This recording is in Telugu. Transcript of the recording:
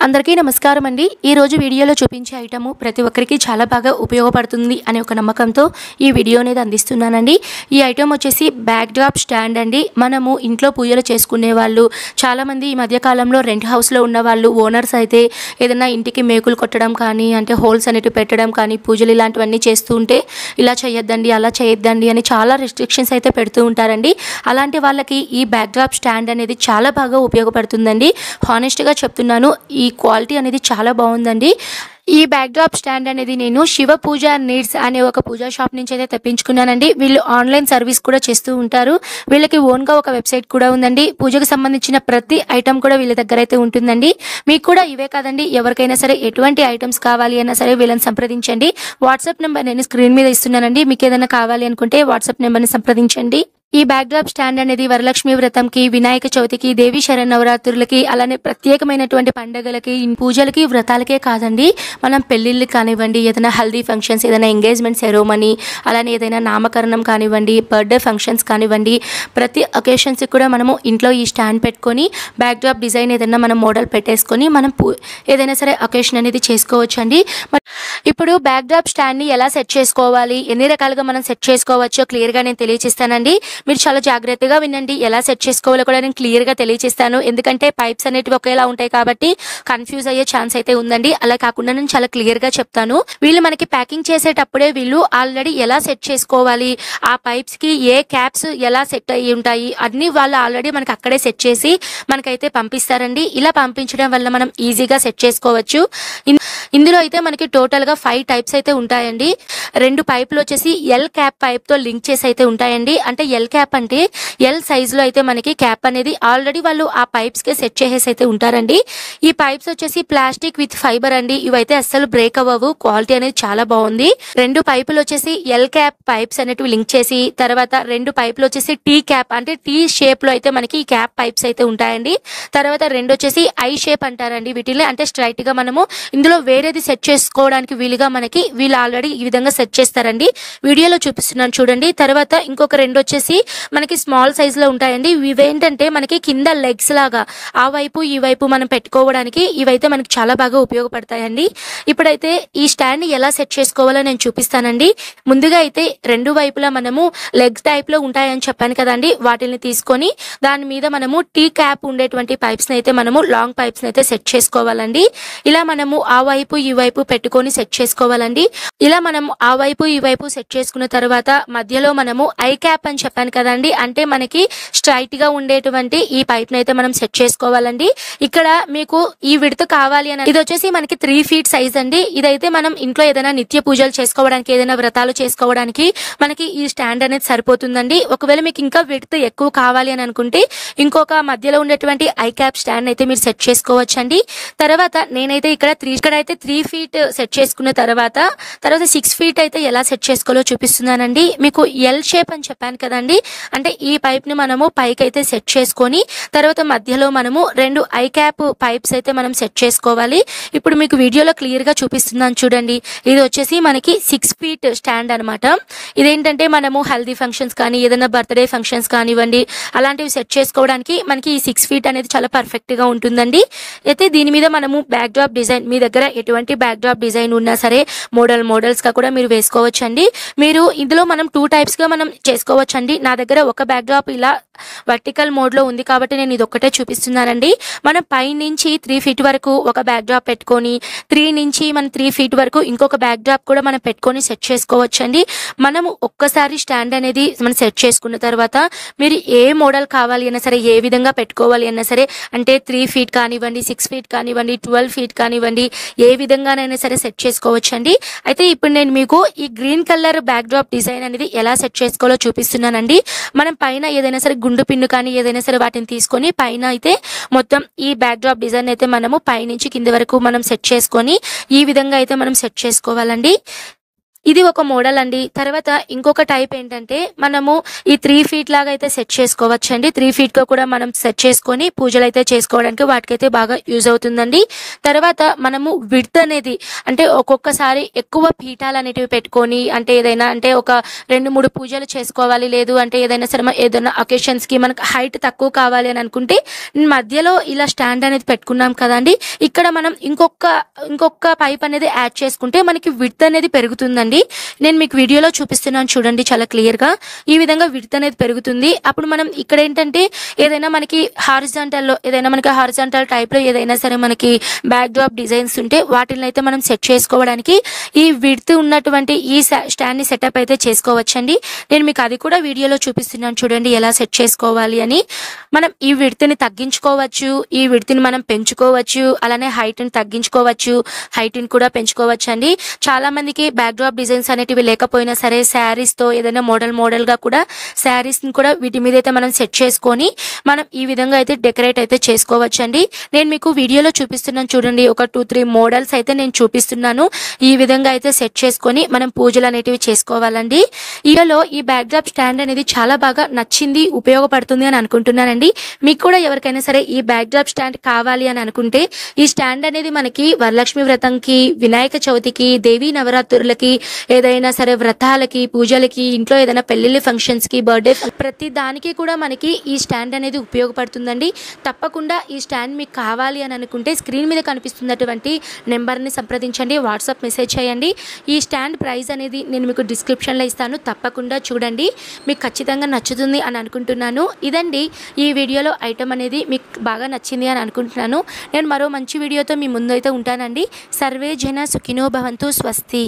అందరికీ నమస్కారం అండి। ఈ రోజు వీడియోలో చూపించే ఐటమ్ ప్రతి ఒక్కరికి చాలా బాగా ఉపయోగపడుతుంది అనే ఒక నమ్మకంతో ఈ వీడియో అనేది అందిస్తున్నానండి। ఈ ఐటమ్ వచ్చేసి బ్యాక్ డ్రాప్ స్టాండ్ అండి। మనము ఇంట్లో పూజలు చేసుకునే వాళ్ళు చాలా మంది ఈ మధ్య కాలంలో రెంట్ హౌస్ లో ఉన్న వాళ్ళు ఓనర్స్ అయితే ఏదైనా ఇంటికి మేకులు కొట్టడం కానీ అంటే హోల్స్ అనేటి పెట్టడం కానీ పూజలు ఇలాంటివన్నీ చేస్తూ ఉంటే ఇలా చేయొద్దండి అలా చేయొద్దండి అని చాలా రెస్ట్రిక్షన్స్ అయితే పెడుతూ ఉంటారండి। అలాంటి వాళ్ళకి ఈ బ్యాక్ డ్రాప్ స్టాండ్ అనేది చాలా బాగా ఉపయోగపడుతుందండి। హానెస్ట్ గా చెప్తున్నాను, ఈ క్వాలిటీ అనేది చాలా బాగుందండి। ఈ బ్యాక్ డ్రాప్ స్టాండ్ అనేది నేను శివ పూజ నీడ్స్ అనే ఒక పూజా షాప్ నుంచి అయితే తెప్పించుకున్నానండి। వీళ్ళు ఆన్లైన్ సర్వీస్ కూడా చేస్తూ ఉంటారు। వీళ్ళకి ఓన్ గా ఒక వెబ్సైట్ కూడా ఉందండి। పూజకు సంబంధించిన ప్రతి ఐటమ్ కూడా వీళ్ళ దగ్గర అయితే ఉంటుందండి। మీకు కూడా ఇవే కాదండి, ఎవరికైనా సరే ఎటువంటి ఐటమ్స్ కావాలి అన్నా సరే వీళ్ళని సంప్రదించండి। వాట్సాప్ నెంబర్ నేను స్క్రీన్ మీద ఇస్తున్నానండి, మీకు ఏదైనా కావాలి అనుకుంటే వాట్సాప్ నెంబర్ని సంప్రదించండి। ఈ బ్యాక్ డ్రాప్ స్టాండ్ అనేది వరలక్ష్మి వ్రతంకి, వినాయక చవితికి, దేవి శరన్నవరాత్రులకి, అలానే ప్రత్యేకమైనటువంటి పండుగలకి, పూజలకి, వ్రతాలకే కాదండి, మనం పెళ్ళిళ్ళు కానివ్వండి, ఏదైనా హల్దీ ఫంక్షన్స్, ఏదైనా ఎంగేజ్మెంట్ సెరోమనీ, అలానే ఏదైనా నామకరణం కానివ్వండి, బర్త్డే ఫంక్షన్స్ కానివ్వండి, ప్రతి అకేషన్స్కి కూడా మనము ఇంట్లో ఈ స్టాండ్ పెట్టుకొని బ్యాక్ డ్రాప్ డిజైన్ ఏదైనా మనం మోడల్ పెట్టేసుకొని మనం ఏదైనా సరే అకేషన్ అనేది చేసుకోవచ్చండి। ఇప్పుడు బ్యాక్ డ్రాప్ స్టాండ్ని ఎలా సెట్ చేసుకోవాలి, ఎన్ని రకాలుగా మనం సెట్ చేసుకోవచ్చో క్లియర్గా నేను తెలియజేస్తానండి। మీరు చాలా జాగ్రత్తగా వినండి, ఎలా సెట్ చేసుకోవాలో కూడా నేను క్లియర్గా తెలియజేస్తాను। ఎందుకంటే పైప్స్ అనేటివి ఒకేలా ఉంటాయి కాబట్టి కన్ఫ్యూజ్ అయ్యే ఛాన్స్ అయితే ఉందండి। అలా కాకుండా నేను చాలా క్లియర్గా చెప్తాను। వీళ్ళు మనకి ప్యాకింగ్ చేసేటప్పుడే వీళ్ళు ఆల్రెడీ ఎలా సెట్ చేసుకోవాలి, ఆ పైప్స్కి ఏ క్యాప్స్ ఎలా సెట్ అయ్యి ఉంటాయి అన్ని వాళ్ళు ఆల్రెడీ మనకి అక్కడే సెట్ చేసి మనకైతే పంపిస్తారండి। ఇలా పంపించడం వల్ల మనం ఈజీగా సెట్ చేసుకోవచ్చు। ఇందులో అయితే మనకి టోటల్గా 5 టైప్స్ అయితే ఉంటాయండి। 2 పైపులు వచ్చేసి ఎల్ క్యాప్ పైప్తో లింక్ చేసి అయితే ఉంటాయండి। అంటే ఎల్ క్యాప్ అంటే ఎల్ సైజులో అయితే మనకి క్యాప్ అనేది ఆల్రెడీ వాళ్ళు ఆ పైప్స్కే సెట్ చేసేసి అయితే ఉంటారండి। ఈ పైప్స్ వచ్చేసి ప్లాస్టిక్ విత్ ఫైబర్ అండి, ఇవైతే అస్సలు బ్రేక్ అవ్వవు, క్వాలిటీ అనేది చాలా బాగుంది। 2 పైపులు వచ్చేసి ఎల్ క్యాప్ పైప్స్ అనేటివి లింక్ చేసి, తర్వాత 2 పైపులు వచ్చేసి టీ క్యాప్ అంటే టీ షేప్ లో అయితే మనకి ఈ క్యాప్ పైప్స్ అయితే ఉంటాయండి। తర్వాత 2 వచ్చేసి ఐ షేప్ అంటారండి వీటిని, అంటే స్ట్రైట్ గా మనము ఇందులో వేరేది సెట్ చేసుకోవడానికి వీలుగా మనకి వీళ్ళు ఆల్రెడీ ఈ విధంగా సెట్ చేస్తారండి, వీడియోలో చూపిస్తున్నాను చూడండి। తర్వాత ఇంకొక 2 వచ్చేసి మనకి స్మాల్ సైజ్ లో ఉంటాయండి। ఇవేంటంటే మనకి కింద లెగ్స్ లాగా ఆ వైపు ఈ వైపు మనం పెట్టుకోవడానికి ఇవైతే మనకి చాలా బాగా ఉపయోగపడతాయండి। ఇప్పుడైతే ఈ స్టాండ్ ని ఎలా సెట్ చేసుకోవాలో నేను చూపిస్తానండి। ముందుగా అయితే 2 వైపులా మనము లెగ్స్ టైప్ లో ఉంటాయని చెప్పాను కదండి, వాటిని తీసుకొని దాని మీద మనము టీ క్యాప్ ఉండేటువంటి పైప్స్ అయితే మనము లాంగ్ పైప్స్ అయితే సెట్ చేసుకోవాలండి। ఇలా మనము ఆ వైపు ఈ వైపు పెట్టుకొని సెట్ చేసుకోవాలండి। ఇలా మనము ఆ వైపు ఈ వైపు సెట్ చేసుకున్న తర్వాత మధ్యలో మనము ఐ క్యాప్ అని చెప్పాను కదండి, అంటే మనకి స్ట్రైట్ గా ఉండేటువంటి ఈ పైప్ అయితే మనం సెట్ చేసుకోవాలండి। ఇక్కడ మీకు ఈ విడత కావాలి అని, ఇది వచ్చేసి మనకి 3 ఫీట్ సైజ్ అండి। ఇదైతే మనం ఇంట్లో ఏదైనా నిత్య పూజలు చేసుకోవడానికి, ఏదైనా వ్రతాలు చేసుకోవడానికి మనకి ఈ స్టాండ్ అనేది సరిపోతుందండి। ఒకవేళ మీకు ఇంకా విడత ఎక్కువ కావాలి అని అనుకుంటే ఇంకొక మధ్యలో ఉండేటువంటి ఐ క్యాప్ స్టాండ్ అయితే మీరు సెట్ చేసుకోవచ్చండి। తర్వాత నేనైతే ఇక్కడ 3 ఫీట్ సెట్ చేసుకున్న తర్వాత 6 ఫీట్ అయితే ఎలా సెట్ చేసుకోవాలో చూపిస్తున్నానండి। మీకు ఎల్ షేప్ అని చెప్పాను కదండి, అంటే ఈ పైప్ ని మనము పైకి అయితే సెట్ చేసుకొని తర్వాత మధ్యలో మనము 2 ఐ క్యాప్ పైప్స్ అయితే మనం సెట్ చేసుకోవాలి। ఇప్పుడు మీకు వీడియోలో క్లియర్ గా చూపిస్తున్నాను చూడండి। ఇది వచ్చేసి మనకి 6 ఫీట్ స్టాండ్ అనమాట। ఇదేంటంటే మనము హల్దీ ఫంక్షన్స్ కానీ, ఏదైనా బర్త్డే ఫంక్షన్స్ కానివ్వండి, అలాంటివి సెట్ చేసుకోవడానికి మనకి ఈ 6 ఫీట్ అనేది చాలా పర్ఫెక్ట్ గా ఉంటుందండి। అయితే దీని మీద మనము బ్యాక్ డ్రాప్ డిజైన్, మీ దగ్గర ఎటువంటి బ్యాక్ డ్రాప్ డిజైన్ ఉన్నా సరే మోడల్స్ గా కూడా మీరు వేసుకోవచ్చండి। మీరు ఇందులో మనం 2 టైప్స్ గా మనం చేసుకోవచ్చండి। నా దగ్గర ఒక బ్యాక్ డ్రాప్ ఇలా వర్టికల్ మోడ్ లో ఉంది కాబట్టి నేను ఇది ఒక్కటే చూపిస్తున్నానండి। మనం పై నుంచి 3 ఫీట్ వరకు ఒక బ్యాక్ డ్రాప్ పెట్టుకొని 3 నుంచి మనం 3 ఫీట్ వరకు ఇంకొక బ్యాక్ డ్రాప్ కూడా మనం పెట్టుకొని సెట్ చేసుకోవచ్చండి। మనము ఒక్కసారి స్టాండ్ అనేది మనం సెట్ చేసుకున్న తర్వాత మీరు ఏ మోడల్ కావాలి అన్నా సరే, ఏ విధంగా పెట్టుకోవాలి అన్నా సరే, అంటే 3 ఫీట్ కానివ్వండి, 6 ఫీట్ కానివ్వండి, 12 ఫీట్ కానివ్వండి, ఏ విధంగానైనా సరే సెట్ చేసుకోవచ్చండి। అయితే ఇప్పుడు నేను మీకు ఈ green colour back drop design అనేది ఎలా సెట్ చేసుకోవాలో చూపిస్తున్నానండి। మనం పైన ఏదైనా సరే గుండు పిన్ను కానీ ఏదైనా సరే వాటిని తీసుకొని పైన అయితే మొత్తం ఈ బ్యాక్ డ్రాప్ డిజైన్ అయితే మనము పై నుంచి కింది వరకు మనం సెట్ చేసుకొని ఈ విధంగా అయితే మనం సెట్ చేసుకోవాలండి। ఇది ఒక మోడల్ అండి. తర్వాత ఇంకొక టైప్ ఏంటంటే మనము ఈ 3 ఫీట్ లాగా అయితే సెట్ చేసుకోవచ్చండి. 3 ఫీట్‌గా కూడా మనం సెట్ చేసుకొని పూజలైతే చేసుకోవడానికి వాటికైతే బాగా యూజ్ అవుతుందండి. తర్వాత మనము విడ్త్ అనేది అంటే ఒక్కొక్కసారి ఎక్కువ పీఠాలనేటివి పెట్టుకొని అంటే ఏదైనా అంటే ఒక 2, 3 పూజలు చేసుకోవాలి. లేదు అంటే ఏదైనా సరే ఏదైనా అకేషన్స్‌కి మనకు హైట్ తక్కువ కావాలి అని అనుకుంటే మధ్యలో ఇలా స్టాండ్ అనేది పెట్టుకున్నాం కదండీ! ఇక్కడ మనం ఇంకొక పైప్ అనేది యాడ్ చేసుకుంటే మనకి విడ్త్ అనేది పెరుగుతుందండి. నేను మీకు వీడియోలో చూపిస్తున్నాను చూడండి చాలా క్లియర్‌గా. ఈ విధంగా విడ్త్ అనేది పెరుగుతుంది. అప్పుడు మనం ఇక్కడ ఏంటంటే ఏదైనా మనకి హారిజాంటల్ టైప్‌లో ఏదైనా సరే మనకి బ్యాక్ డ్రాప్ డిజైన్స్ ఉంటే వాటిల్నైతే మనం సెట్ చేసుకోవడానికి ఈ విడ్త్ ఉన్నటువంటి ఈ స్టాండ్‌ని సెటప్ అయితే చేసుకోవచ్చండి. నేను మీకు అది కూడా వీడియోలో చూపిస్తున్నాను చూడండి ఎలా సెట్ చేసుకోవాలి అని. మనం ఈ విడ్త్‌ని తగ్గించుకోవచ్చు. ఈ విడ్త్‌ని మనం పెంచుకోవచ్చు. అలానే హైట్‌ని తగ్గించుకోవచ్చు. హైట్‌ని కూడా పెంచుకోవచ్చండి. చాలా మందికి బ్యాక్ డ్రాప్ డిజైన్స్ అనేటివి లేకపోయినా సరే శారీస్‌తో ఏదైనా మోడల్‌గా కూడా శారీస్‌ని కూడా వీటి మీద అయితే మనం సెట్ చేసుకొని మనం ఈ విధంగా అయితే డెకరేట్ అయితే చేసుకోవచ్చండి. నేను మీకు వీడియోలో చూపిస్తున్నాను చూడండి. ఒక 2, 3 మోడల్స్ అయితే నేను చూపిస్తున్నాను. ఈ విధంగా అయితే సెట్ చేసుకొని మనం పూజలు అనేటివి చేసుకోవాలండి. ఈ బ్యాక్ డ్రాప్ స్టాండ్ అనేది చాలా బాగా నచ్చింది, ఉపయోగపడుతుంది అని అనుకుంటున్నానండి. మీకు కూడా ఎవరికైనా సరే ఈ బ్యాక్ డ్రాప్ స్టాండ్ కావాలి అని అనుకుంటే ఈ స్టాండ్ అనేది మనకి వరలక్ష్మి వ్రతంకి, వినాయక చవితికి, దేవీ నవరాత్రులకి, ఏదైనా సరే వ్రతాలకి, పూజలకి, ఇంట్లో ఏదైనా పెళ్లిళ్ళ ఫంక్షన్స్‌కి, బర్త్‌డే ప్రతి దానికి కూడా మనకి ఈ స్టాండ్ అనేది ఉపయోగపడుతుందండి. తప్పకుండా ఈ స్టాండ్ మీకు కావాలి అని అనుకుంటే స్క్రీన్ మీద కనిపిస్తున్నటువంటి నెంబర్‌ని సంప్రదించండి. వాట్సాప్ మెసేజ్ చేయండి. ఈ స్టాండ్ ప్రైస్ అనేది నేను మీకు డిస్క్రిప్షన్‌లో ఇస్తాను. తప్పకుండా చూడండి. మీకు ఖచ్చితంగా నచ్చుతుంది అని అనుకుంటున్నాను. ఇదండి ఈ వీడియోలో ఐటెం అనేది మీకు బాగా నచ్చింది అని అనుకుంటున్నాను. నేను మరో మంచి వీడియోతో మీ ముందైతే ఉంటానండి. సర్వే జన సుఖినో భవంతు. స్వస్తి.